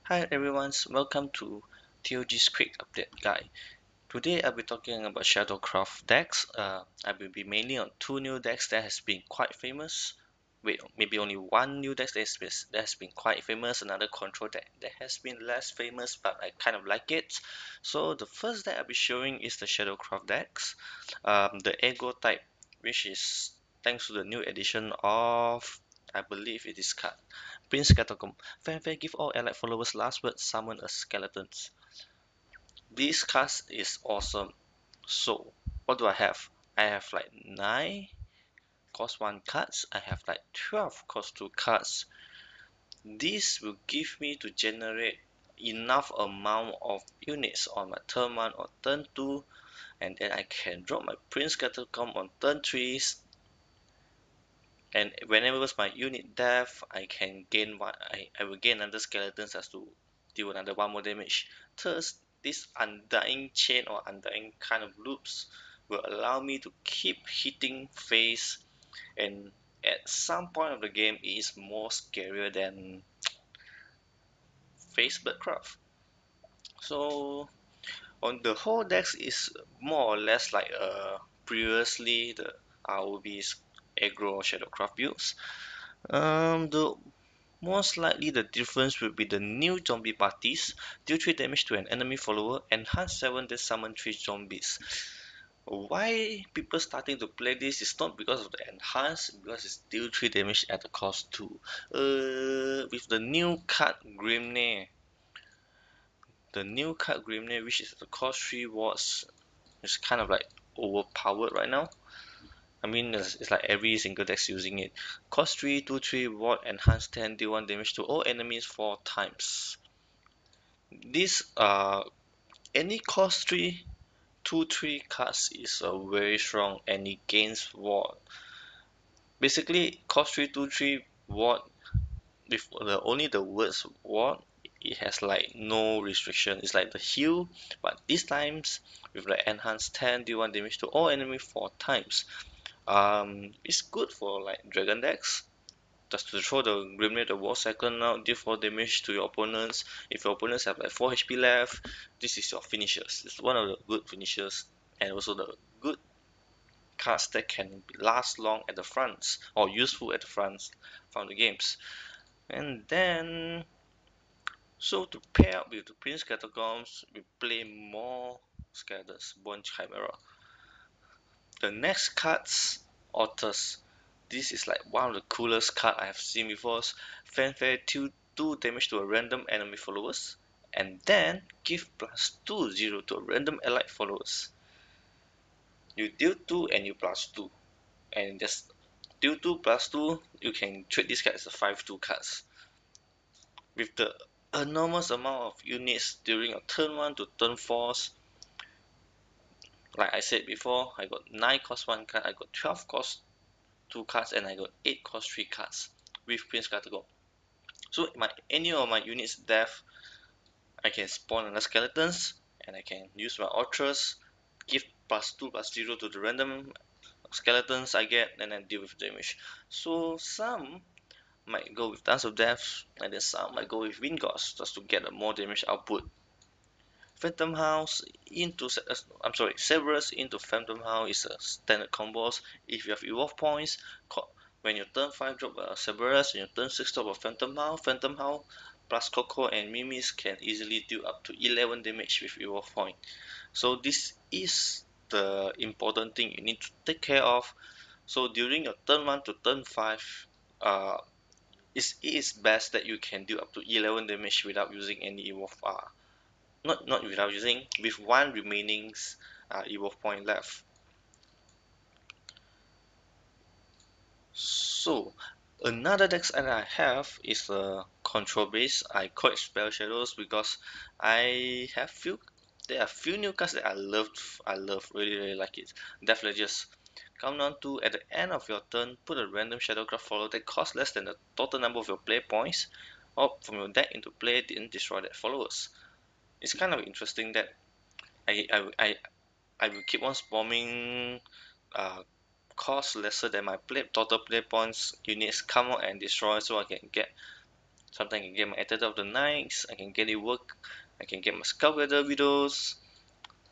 Hi everyone, welcome to TOG's quick update guide. Today I'll be talking about Shadowcraft decks. I will be mainly on two new decks that has been quite famous. Wait, maybe only one new deck that has been quite famous, another control deck that has been less famous, but I kind of like it. So the first deck I'll be showing is the Shadowcraft decks. The Aggro type, which is thanks to the new edition of, I believe it is card Prince Catacomb. Fanfare give all allied followers LastWord summon a skeletons. This card is awesome. So, what do I have? I have like 9 cost 1 cards. I have like 12 cost 2 cards. This will give me to generate enough amount of units on my turn 1 or turn 2, and then I can drop my Prince Catacomb on turn 3, and whenever my unit death, I can gain one. I will gain another skeletons as to deal another 1 more damage. Thus, this undying chain or undying kind of loops will allow me to keep hitting face, and at some point of the game it is more scarier than face Birdcraft. So on the whole decks is more or less like previously the ROV's Aggro Shadowcraft builds. The most likely the difference will be the new zombie parties. Deal 3 damage to an enemy follower, enhance 7 then summon 3 zombies. Why people starting to play this is not because of the enhance, because it's deal 3 damage at the cost 2. With the new card Grimnir, which is the cost 3 wards, is kind of like overpowered right now. I mean, it's like every single deck's using it. Cost 3, 2/3 ward, enhance 10, deal 1 damage to all enemies 4 times. This any cost 3, 2/3 cards is very strong, and it gains ward. Basically, cost 3, 2/3 ward with only the words ward. It has like no restriction. It's like the heal, but this times with the enhanced 10, deal 1 damage to all enemy 4 times. It's good for like dragon decks. Just to throw the Grimnir the War Cyclone out, deal 4 damage to your opponents. If your opponents have like 4 HP left, this is your finishers. It's one of the good finishers, and also the good cards that can last long at the fronts or useful at the fronts from the games. And then, so to pair up with the Prince Catacombs, we play more Skeletons, Bone Chimera. The next cards, Otters. This is like one of the coolest card I have seen before. Fanfare 2 damage to a random enemy followers, and then give +2/0 to a random allied followers. You deal 2 and you +2, and just deal 2 +2, you can trade this card as a 5/2 cards. With the enormous amount of units during a turn 1 to turn 4, like I said before, I got 9 cost 1 card, I got 12 cost 2 cards, and I got 8 cost 3 cards with Prince Cartago. So any of my units death, I can spawn another skeletons, and I can use my Ultras, give +2/+0 to the random skeletons I get, and then deal with damage. So some might go with Dance of Death, and then some might go with Wind Gauze just to get a more damage output. Phantom House into Severus into Phantom House is a standard combos. If you have evolve points, when you turn 5 drop a Severus, when you turn 6 drop a Phantom House plus Coco and Mimis can easily deal up to 11 damage with evolve point. So this is the important thing you need to take care of. So during your turn 1 to turn 5, it is best that you can deal up to 11 damage without using any evolve not without using, with one remaining evolve point left. So another deck that I have is a control base. I call it Spell Shadows because I have few there are few new cards that I love really like it. Death Ledgers. Come down to at the end of your turn, put a random Shadowcraft follower that costs less than the total number of your play points or from your deck into play, then destroy that followers. It's kind of interesting that I I, I I will keep on spamming cost lesser than my total play points units come out and destroy, so I can get Sometimes I can get my Attendant of the Nights, I can get it work, I can get my Skullgather Widows,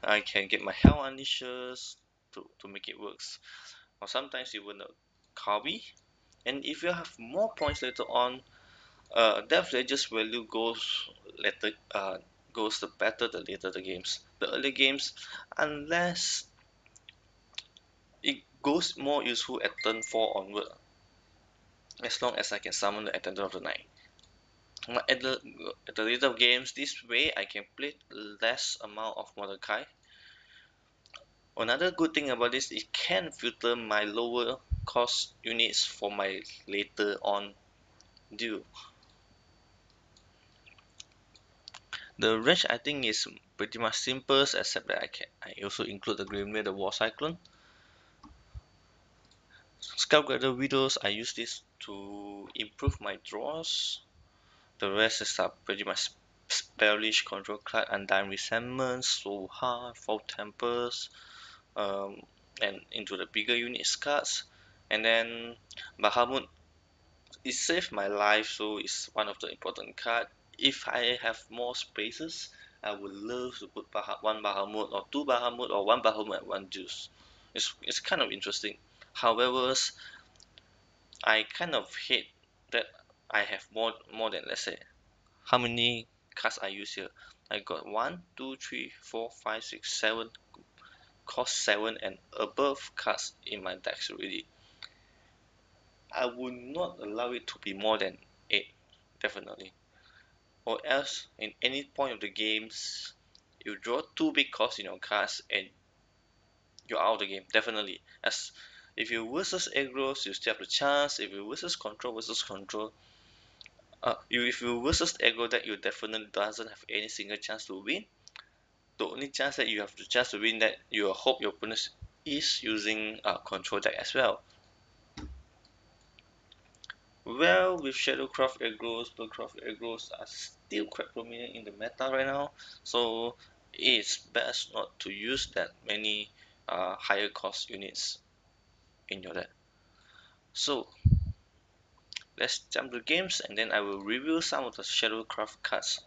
I can get my Hell Unleashers to make it works. Or sometimes even a Kabi. And if you have more points later on, Death Ledger's value goes the better the later the games. The early games, unless it goes more useful at turn 4 onward, as long as I can summon the Attendant of the Night. At the later games, this way I can play less amount of Mordecai. Another good thing about this, it can filter my lower cost units for my later on deal. The range I think is pretty much simple, except that I also include the Grimnir, the War Cyclone. Skullgather Widows, I use this to improve my draws. The rest is pretty much Spellish, Control Card, Undying Resentment, Soul Heart, Foul Tempers, and into the bigger unit cards. And then Bahamut, it saved my life, so it's one of the important card. If I have more spaces, I would love to put one Bahamut or two Bahamut or one Bahamut and one Juice. It's kind of interesting. However, I kind of hate that I have more than, let's say, how many cards I use here. I got 1, 2, 3, 4, 5, 6, 7, cost 7 and above cards in my decks already. I would not allow it to be more than 8, definitely. Or else, in any point of the games, you draw 2 big costs in your cards and you're out of the game, definitely. As if you versus aggros, you still have the chance. If you versus control, if you versus aggro deck, you definitely doesn't have any single chance to win. The only chance that you have the chance to win that you hope your opponent is using control deck as well. Well, with Shadowcraft aggros, Spellcraft aggros are still quite prominent in the meta right now, so it's best not to use that many higher cost units in your deck. So let's jump to games and then I will review some of the Shadowcraft cards.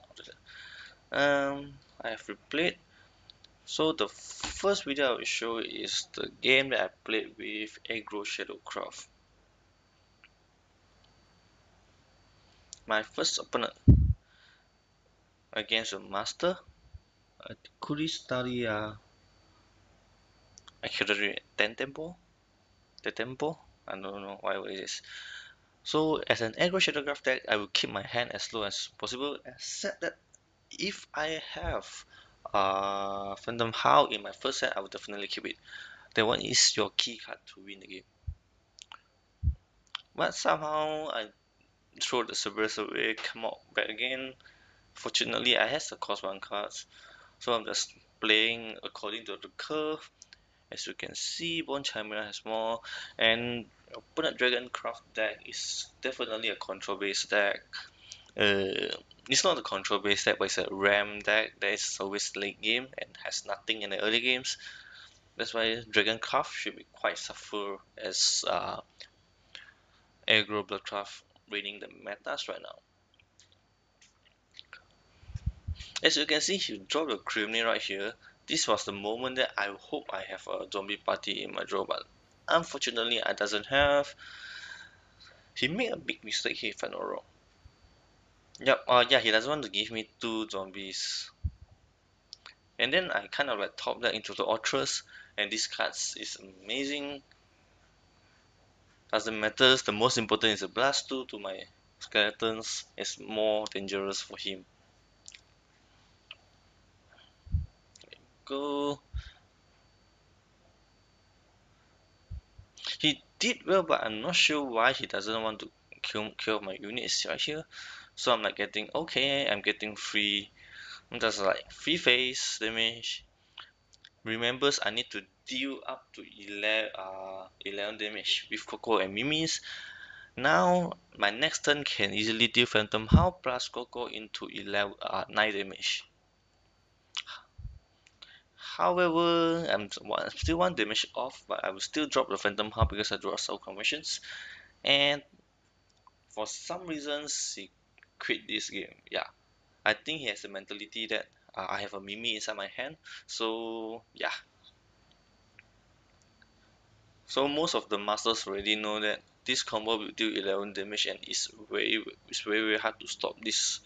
I have replayed. So the first video I will show is the game that I played with Aggro Shadowcraft. My first opponent against a master, Kuristaria, I can't read Tempo, I don't know whatever it is. So as an Aggro Shadowcraft deck, I will keep my hand as low as possible, except that if I have Phantom Howl in my first set, I will definitely keep it. That one is your key card to win the game. But somehow I throw the Cerberus away, come out back again. Fortunately, I have the cost 1 cards, so I'm just playing according to the curve. As you can see, Bone Chimera has more, and opponent Dragoncraft deck is definitely a control based deck. It's not a control based deck, but it's a RAM deck that is always late game and has nothing in the early games. That's why Dragoncraft should be quite suffer as Aggro Bloodcraft reigning the metas right now. As you can see, he dropped the Grimnir right here. This was the moment that I hope I have a zombie party in my draw, but unfortunately I doesn't have. He made a big mistake here if I'm not wrong. Yep, yeah, he doesn't want to give me 2 zombies. And then I kind of like top that into the Ultras, and this card is amazing. Doesn't matter, the most important is a Blast 2 to my skeletons. It's more dangerous for him. Go. He did well, but I'm not sure why he doesn't want to kill my units right here. So I'm like getting, okay, I'm getting free. I'm just like free phase damage. Remembers I need to deal up to 11 damage with Coco and Mimis. Now my next turn can easily deal Phantom Howl plus Coco into 9 damage. However, I'm still 1 damage off, but I will still drop the Phantom Howl because I draw Soul Conversions. And for some reasons, he quit this game. Yeah, I think he has the mentality that I have a Mimi inside my hand. So yeah, so most of the masters already know that this combo will deal 11 damage and it's very hard to stop this.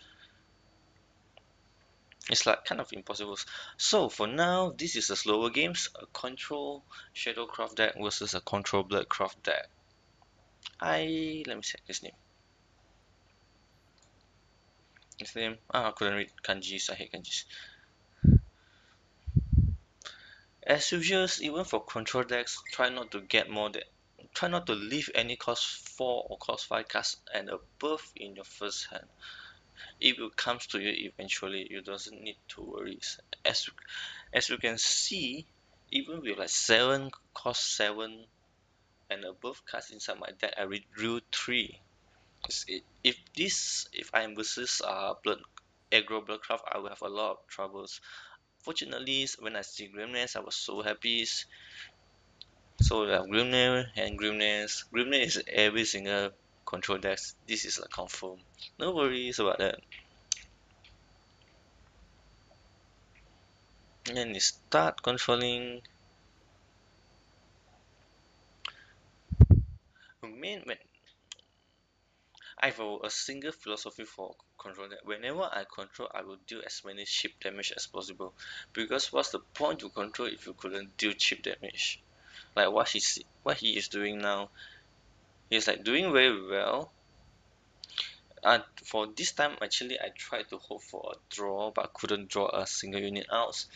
It's like kind of impossible. So for now, this is a slower games, a control Shadowcraft deck versus a control Bloodcraft deck. Let me check his name. His name, I couldn't read kanjis. I hate kanjis. As usual, even for control decks, try not to leave any cost 4 or cost 5 cards and above in your first hand. It will comes to you eventually. You doesn't need to worry. As as you can see, even with like 7 cost 7 and above cards inside my deck, I drew 3. If I'm versus Aggro Bloodcraft, I will have a lot of troubles. Fortunately, when I see Grimness, I was so happy. So Grimness and Grimness. Grimness is every single control deck. This is a confirm. No worries about that. And then you start controlling. When I have a single philosophy for control deck. Whenever I control, I will deal as many chip damage as possible. Because what's the point to control if you couldn't deal chip damage? Like what he is doing now. He's like doing very well. For this time, actually, I tried to hope for a draw, but couldn't draw a single unit out.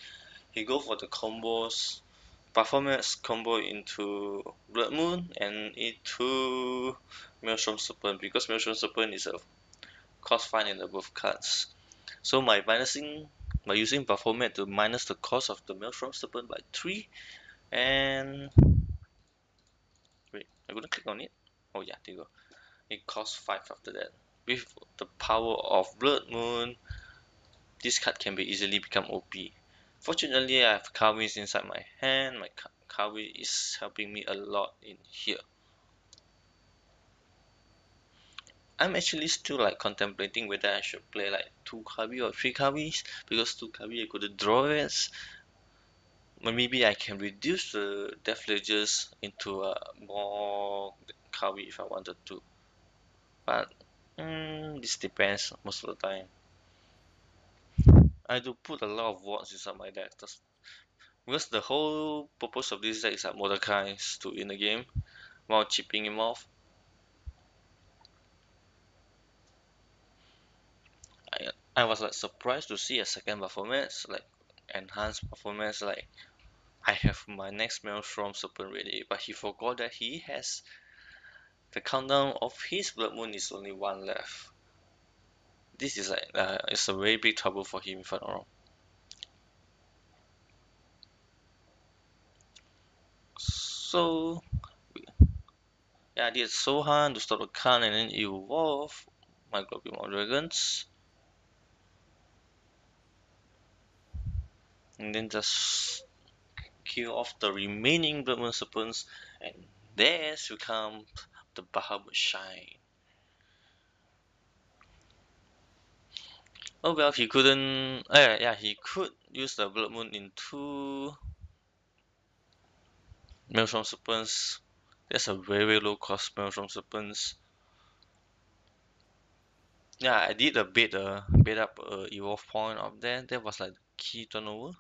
He go for the combos, performance combo into Blood Moon and into Maelstrom Serpent because Maelstrom Serpent is a cost 5 and above cards. So by using performance to minus the cost of the Maelstrom Serpent by 3 and wait, I'm gonna click on it. Oh yeah, there you go. It costs 5 after that. With the power of Blood Moon, this card can be easily become OP. Fortunately, I have Kawis inside my hand. My Kawi is helping me a lot in here. I'm actually still like contemplating whether I should play like 2 Kawi or 3 Kawis because 2 Kawi I couldn't draw it. Maybe I can reduce the Death Ledgers into a more Kawi if I wanted to. But this depends most of the time. I do put a lot of wards inside my deck because the whole purpose of this deck is like Mordekai's to win the game while chipping him off. I was like surprised to see a second performance, like enhanced performance, like I have my next Maelstrom Serpent ready, but he forgot that he has the countdown of his Blood Moon is only 1 left. This is like it's a very big trouble for him if I'm not wrong. So yeah, I did Sohan to stop the Khan and then evolve my Global Dragons. And then just kill off the remaining Blood Moon Serpents and there should come the Bahamut Shine. Oh well, he couldn't. Yeah, he could use the Blood Moon into Maelstrom Serpents. That's a very low cost Maelstrom Serpents. Yeah, I did a bait up evolve point up there. That was like the key turnover.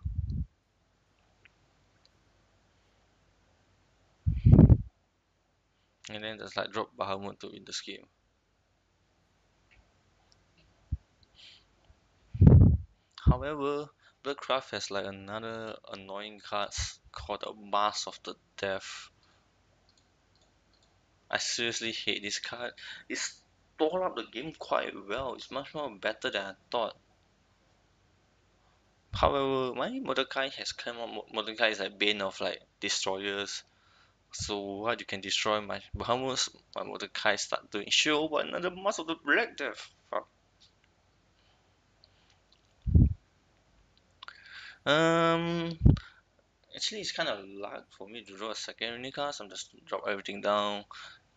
And then just like drop Bahamut to win this game. However, Bloodcraft has like another annoying card called a Mask of the Death. I seriously hate this card. It stole up the game quite well. It's much more better than I thought. However, my Mordecai has come out. Mordecai is like bane of like destroyers. So what you can destroy my Bahamut, my Mordecai start doing show, but another Mask of the Black Death. Fuck. Um, Actually, it's kind of luck for me to draw a second Unicast. I'm just drop everything down.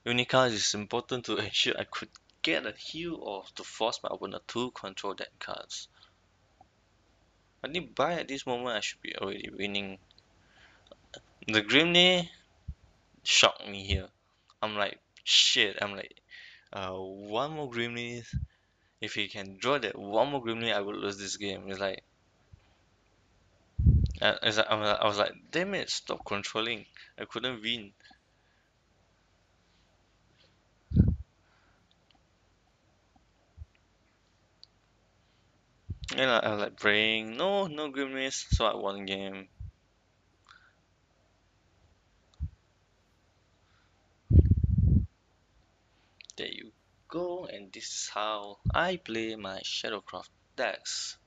Unicast is important to ensure I could get a heal or to force my opponent to control that cards. I think by at this moment I should be already winning. The Grimney shocked me here. I'm like, shit, I'm like, one more Grimney. If he can draw that one more Grimney, I will lose this game. I was like, damn it, stop controlling. I couldn't win. And I was like praying, no, no Grimneys, so I won game. There you go, and this is how I play my Shadowcraft decks.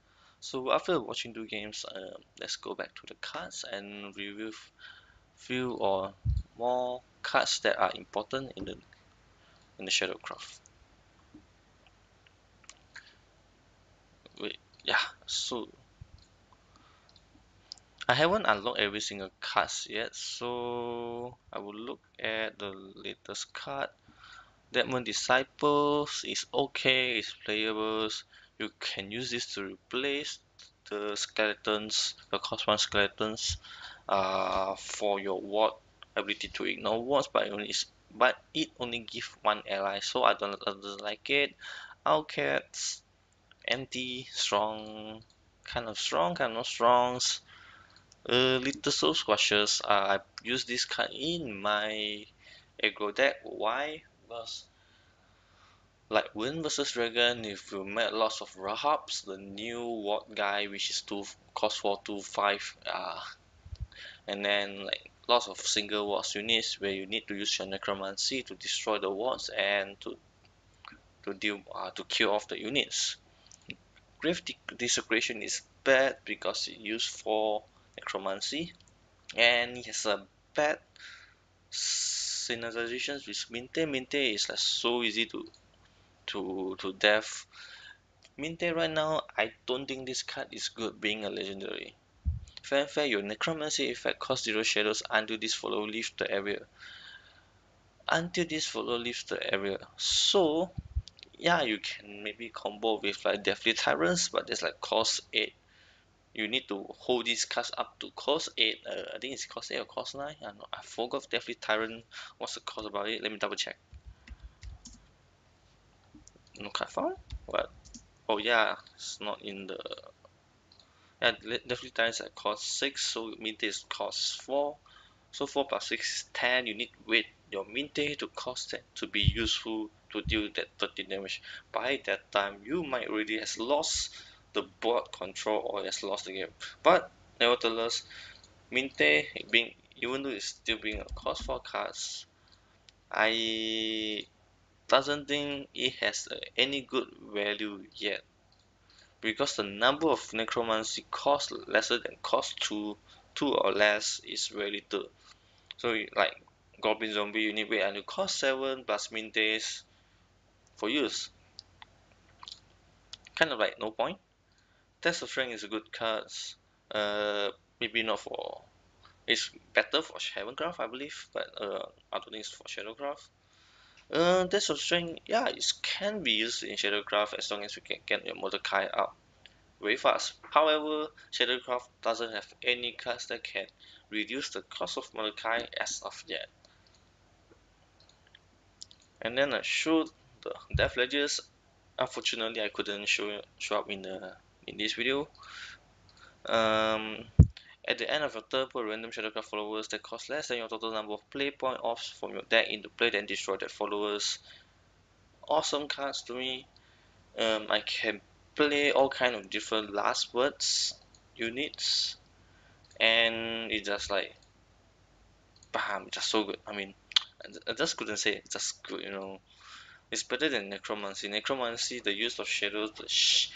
So after watching two games, let's go back to the cards and review few or more cards that are important in the Shadowcraft. Wait, yeah. So I haven't unlocked every single cards yet, so I will look at the latest card. Deadman Disciples is okay, it's playable. You can use this to replace the skeletons, the cost 1 skeletons, for your ward ability to ignore wards, but it only give one ally, so I don't like it. Outcats, anti, strong, kind of not strong. Little Soul Squashers. I use this card in my aggro deck. Why? Because like Wind versus Dragon, if you met lots of Rahabs, the new ward guy which is two cost 4/2/5, and then like lots of single wards units where you need to use your necromancy to destroy the wards and to kill off the units. Grave Desecration is bad because it used 4 necromancy and it has a bad synergizations with Minte. Minte is like so easy to death. Minte right now, I don't think this card is good being a legendary. Fair, your necromancy effect cost 0 shadows until this follow leaves the area. So yeah, you can maybe combo with like Deathly Tyrants, but there's like cost 8. You need to hold these cards up to cost 8. I think it's cost 8 or cost 9. I forgot Deathly Tyrant. What's the cost about it? Let me double check. No card found? What? Oh yeah, it's not in the. Yeah, Deathly Tyrants at cost 6, so Minte is cost 4. So 4 plus 6 is 10. You need to wait your Minte to cost 10 to be useful to deal that 13 damage. By that time, you might already has lost the board control or has lost the game. But nevertheless, Minte being even though it's still being a cost 4 cards, I doesn't think it has any good value yet because the number of necromancy cost lesser than cost 2 or less is very little. So like Goblin Zombie you need wait until cost 7 plus min days for use. Kind of like no point. Test of Strength is a good card. Maybe not for it's better for Shadowcraft I believe, but I don't think it's for Shadowcraft. Test of Strength, yeah, it can be used in Shadowcraft as long as you can get your Mordecai up very fast. However, Shadowcraft doesn't have any cards that can reduce the cost of Mordecai as of yet. And then I showed the Death Ledgers. Unfortunately, I couldn't show up in this video. Um, at the end of your turn, put random Shadowcraft followers that cost less than your total number of play point offs from your deck into play, then destroy that followers. Awesome cards to me. I can play all kind of different LastWords units, and it's just like bam, just so good. I mean, I just couldn't say it's just good, you know. It's better than Necromancy. Necromancy, the use of shadows,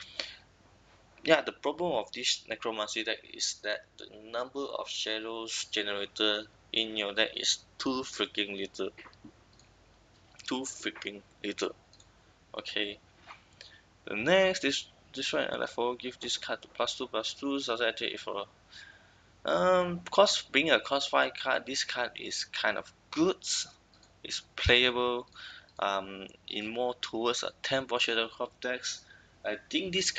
yeah, the problem of this Necromancy deck is that the number of shadows generated in your deck is too freaking little. Too freaking little. Okay. The next this one I give this card to +2/+2, so I take it for being a cost 5 card, this card is kind of good. It's playable. in more towards a tempo Shadowcraft decks. I think this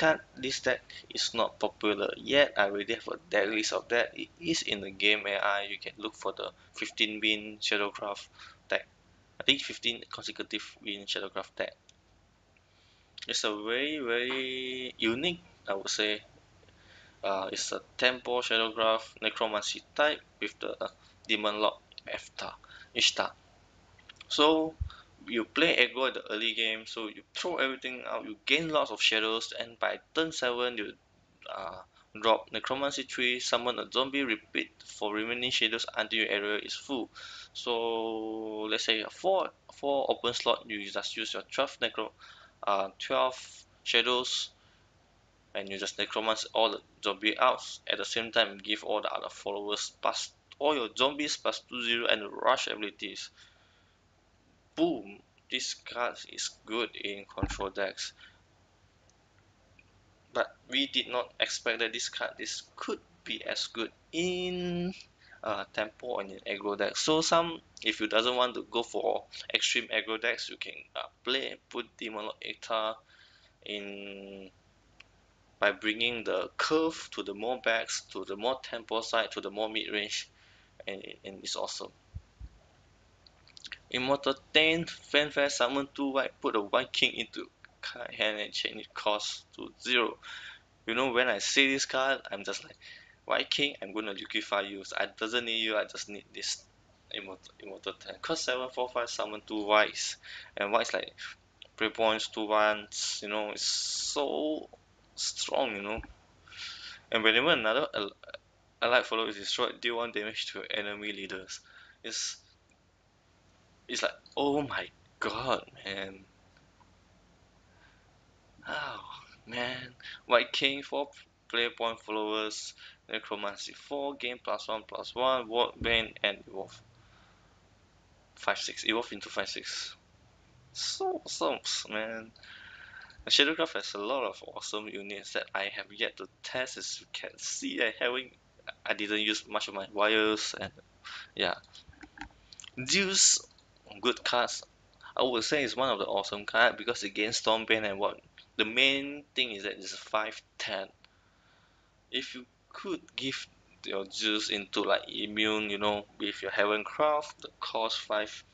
deck is not popular yet. I already have a deck list of that. It is in the game AI. You can look for the 15 win Shadowcraft deck. I think 15 consecutive win Shadowcraft deck. It's a very unique, I would say. It's a tempo Shadowcraft necromancy type with the demon lock after each start. So you play aggro at the early game, so you throw everything out, you gain lots of shadows, and by turn 7 you uh, drop necromancy 3, summon a zombie, repeat for remaining shadows until your area is full. So let's say four open slot, you just use your 12 shadows, and you just necromance all the zombie outs at the same time. Give all the other followers plus all your zombies plus 2/0 and rush abilities. Boom! This card is good in control decks, but we did not expect that this could be as good in tempo and in aggro decks. So if you doesn't want to go for extreme aggro decks, you can put Demon Lord Ektar in by bringing the curve to the more backs, to the more tempo side, to the more mid range, and it's awesome. Immortal 10 Fanfare summon 2 white, put a white king into card hand and change its cost to 0. You know, when I see this card, I'm just like, white king, I'm gonna liquefy you. So I doesn't need you, I just need this Immortal 10. Cost 7 4 5 summon 2 whites. And whites like play points 2 ones, you know, it's so strong, you know. And whenever another allied follower is destroyed, deal 1 damage to enemy leaders. It's it's like, oh my god, man. Oh man. White King 4 player point followers, Necromancy 4, game +1/+1, Ward Bane, and Evolve 5/6. Evolve into 5/6. So awesome, man. Shadowcraft has a lot of awesome units that I have yet to test. As you can see, I didn't use much of my wires, and yeah. Zeus, good cards. I would say it's one of the awesome cards because it gains Stormbane and what. The main thing is that it's 5/10. If you could give your Zeus into like immune, you know, with your Heavencraft, the cost 5,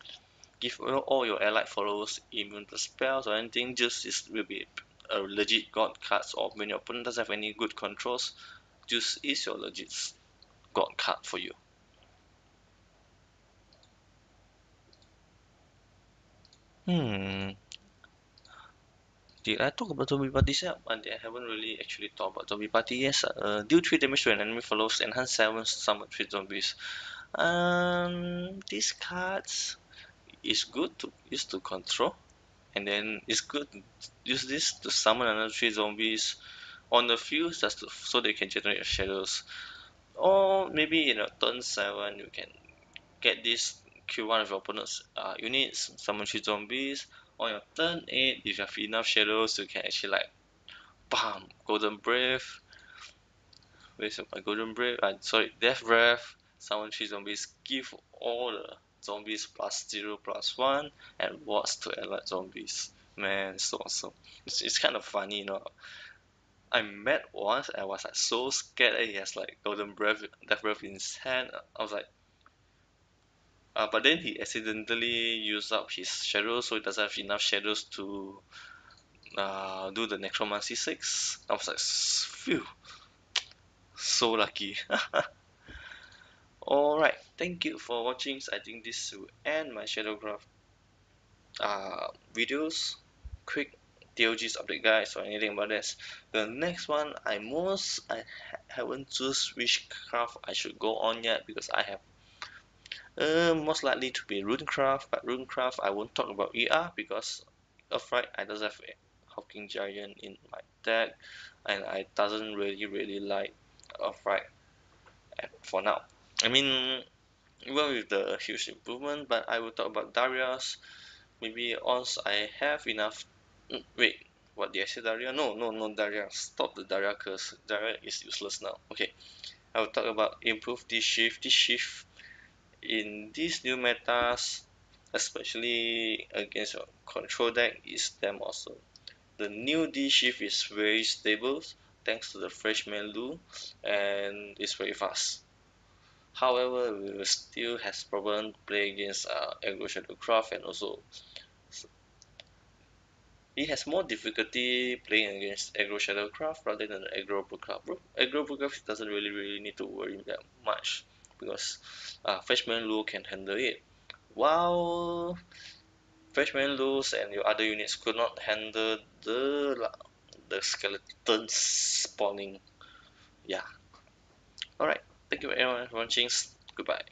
give all your allied followers immune to spells or anything, will be a legit god card. Or when your opponent doesn't have any good controls, Zeus is your legit god card for you. Hmm. Did I talk about zombie parties yet? I haven't really actually talked about zombie party. Yes, deal 3 damage to an enemy follows, enhance 7, summon 3 zombies. These cards is good to use to control, and then it's good to use this to summon another 3 zombies on the field just so they can generate shadows. Or maybe in a turn 7 you can get this, kill one of your opponent's units, summon 3 zombies. On your turn 8, if you have enough shadows, you can actually like bam, Golden Brave. Where's my Golden Brave? Sorry, Death Breath. Summon 3 zombies, give all the zombies +0/+1 and wards to allied zombies. Man, so awesome. It's kind of funny, you know. I met once, I was like so scared that he has like Golden Breath, Death Breath in his hand. I was like, but then he accidentally used up his shadows, so he doesn't have enough shadows to do the Necromancy 6. I was like, phew, so lucky. Alright, thank you for watching. I think this will end my Shadowcraft videos. Quick TOG's update guys or anything about this. The next one, haven't choose which craft I should go on yet because I have most likely to be Runecraft, but Runecraft I won't talk about ER because Earthright I just have a Hawking Giant in my deck and I doesn't really like Earthright for now. I mean, even with the huge improvement, but I will talk about Darius. Maybe once I have enough. Wait, what did I say, Daria? No, Daria. Stop the Daria curse. Daria is useless now. Okay, I will talk about improve this shift. This shift in these new metas, especially against your control deck, is damn awesome. The new D shift is very stable thanks to the freshman Lu, and it's very fast. However, we will still has problem to play against Aggro Shadowcraft, and also he has more difficulty playing against Aggro Shadowcraft rather than Aggro Brookcraft. Aggro Brookcraft doesn't really need to worry that much because Freshman Lu can handle it. While Freshman Lus and your other units could not handle the skeletons spawning. Yeah. Alright. Thank you very much for watching. Goodbye.